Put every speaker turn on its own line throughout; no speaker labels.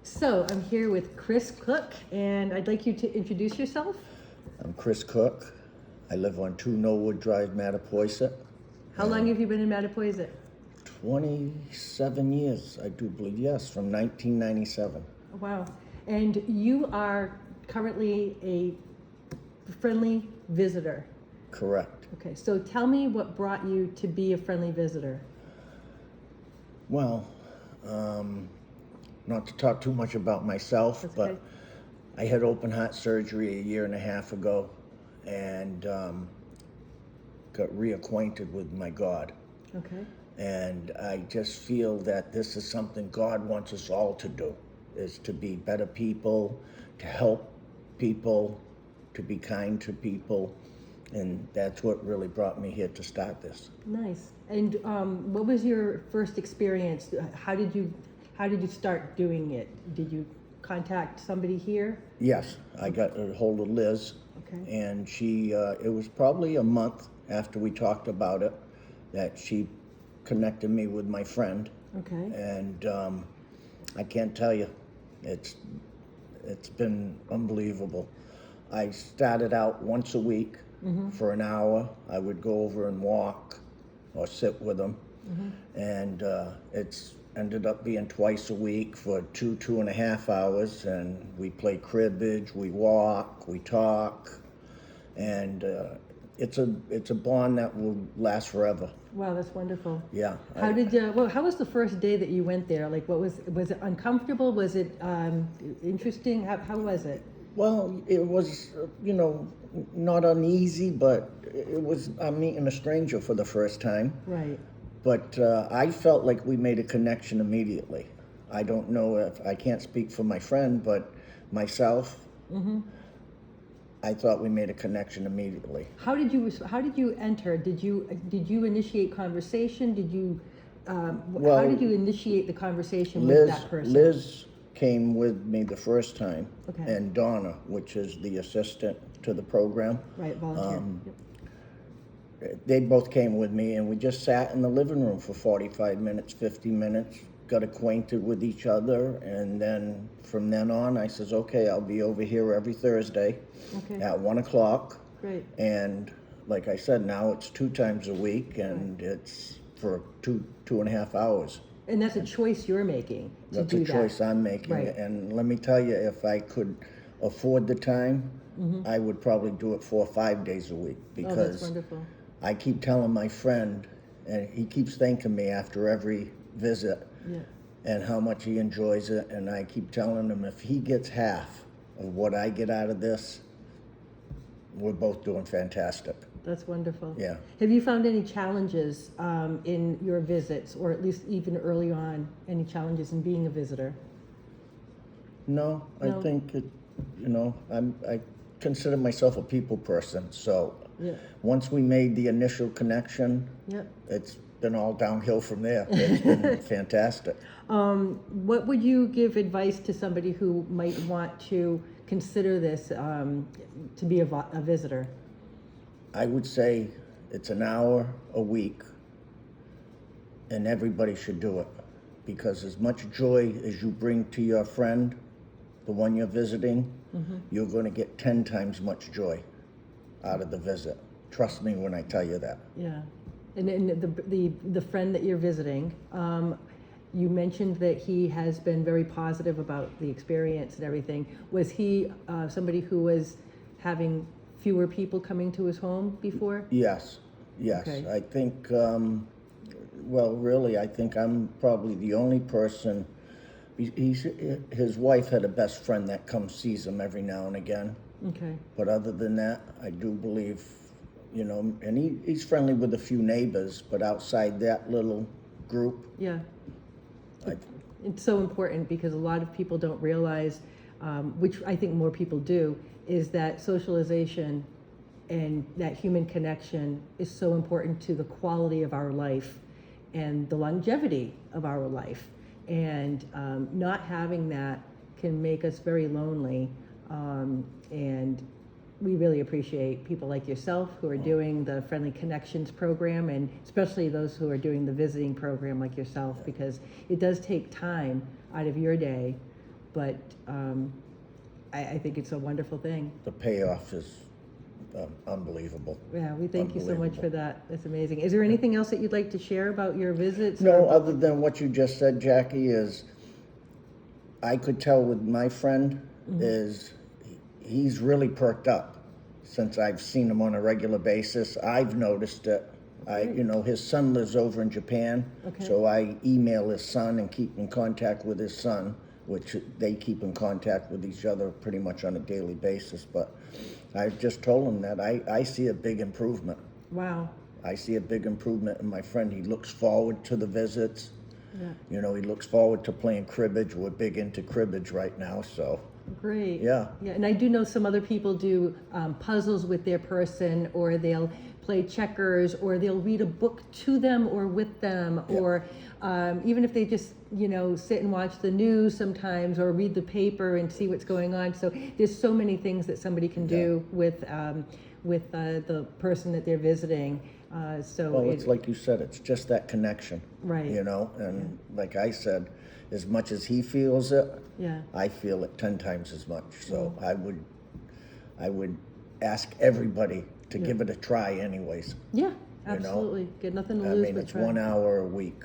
So I'm here with Chris Cook, and I'd like you to introduce yourself.
I'm Chris Cook. I live on 2 Norwood Drive, Mattapoisett.
How long have you been in Mattapoisett?
27 years, I do believe, yes, from 1997.
Wow. And you are currently a friendly visitor.
Correct.
Okay, so tell me what brought you to be a friendly visitor.
Well, not to talk too much about myself,
That's
but
okay.
I had open heart surgery a year and a half ago and got reacquainted with my God.
Okay.
And I just feel that this is something God wants us all to do, is to be better people, to help people, to be kind to people. And that's what really brought me here to start this.
Nice. And what was your first experience? How did you start doing it? Did you contact somebody here?
Yes, I got a hold of Liz.
Okay.
And she, it was probably a month after we talked about it that she connected me with my friend.
Okay.
And I can't tell you, it's been unbelievable. I started out once a week for an hour. I would go over and walk or sit with them. And it's ended up being twice a week for 2.5 hours, and we play cribbage, we walk, we talk, and it's a bond that will last forever.
Wow, that's wonderful.
Yeah.
How was the first day that you went there? Like, was it uncomfortable? Was it interesting? How was it?
Well, it was, not uneasy, but it was, I'm meeting a stranger for the first time.
Right.
But I felt like we made a connection immediately. I don't know if, I can't speak for my friend, but myself, I thought we made a connection immediately.
How did you enter? Did you initiate conversation? How did you initiate the conversation with that person?
Liz came with me the first time,
Okay.
and Donna, which is the assistant to the program.
Right, volunteer. Yep.
They both came with me, and we just sat in the living room for 45 minutes, 50 minutes, got acquainted with each other, and then from then on, I says, okay, I'll be over here every Thursday
Okay.
at 1 o'clock.
Great.
And like I said, now it's 2 times a week, and it's for 2.5 hours.
And that's a choice you're making to
That's
do
a
that.
choice I'm making.
Right.
And let me tell you, if I could afford the time, I would probably do it 4 or 5 days a week,
Oh, that's
because
wonderful.
I keep telling my friend, and he keeps thanking me after every visit,
Yeah.
and how much he enjoys it. And I keep telling him, if he gets half of what I get out of this, we're both doing fantastic.
That's wonderful.
Yeah.
Have you found any challenges in your visits, or at least even early on, any challenges in being a visitor?
No,
No.
I think it, I consider myself a people person. So
Yeah.
once we made the initial connection,
Yep.
it's been all downhill from there. It's been fantastic.
What would you give advice to somebody who might want to consider this to be a visitor?
I would say it's an hour a week, and everybody should do it, because as much joy as you bring to your friend, the one you're visiting, you're going to get 10 times much joy out of the visit. Trust me when I tell you that.
Yeah. And the friend that you're visiting, you mentioned that he has been very positive about the experience and everything. Was he somebody who was having fewer people coming to his home before?
Yes.
Okay.
I think, well, really, I think I'm probably the only person. His wife had a best friend that comes sees him every now and again.
Okay.
But other than that, I do believe, and he's friendly with a few neighbors, but outside that little group,
Yeah. It's so important, because a lot of people don't realize, which I think more people do, is that socialization and that human connection is so important to the quality of our life and the longevity of our life. And not having that can make us very lonely. And we really appreciate people like yourself who are doing the Friendly Connections program, and especially those who are doing the visiting program like yourself, because it does take time out of your day, but I think it's a wonderful thing.
The payoff is unbelievable.
Yeah, we thank you so much for that. That's amazing. Is there anything else that you'd like to share about your visits?
No, other than what you just said, Jackie, is I could tell with my friend is he's really perked up since I've seen him on a regular basis. I've noticed it. You know, his son lives over in Japan, so I email his son and keep in contact with his son, which they keep in contact with each other pretty much on a daily basis. But I've just told him that I see a big improvement.
Wow.
I see a big improvement in my friend. He looks forward to the visits.
Yeah.
You know, he looks forward to playing cribbage. We're big into cribbage right now, so.
Great.
Yeah.
Yeah, and I do know some other people do puzzles with their person, or they'll play checkers, or they'll read a book to them or with them, or even if they just, you know, sit and watch the news sometimes, or read the paper and see what's going on. So there's so many things that somebody can do with the person that they're visiting.
Well, it's like you said, it's just that connection.
Right.
You know, and like I said, as much as he feels it, I feel it 10 times as much. So I would ask everybody to give it a try anyways.
Yeah, absolutely. Get nothing to
I
lose
mean,
but
it's
try.
1 hour a week.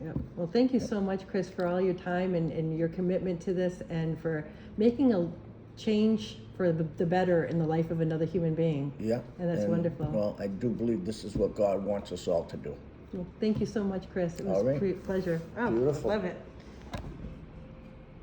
Yeah. Well, thank you so much, Chris, for all your time and your commitment to this, and for making a change for the better in the life of another human being.
Yeah.
And that's wonderful.
Well, I do believe this is what God wants us all to do.
Well, thank you so much, Chris. It was
All right.
a pleasure. Oh,
Beautiful.
love it.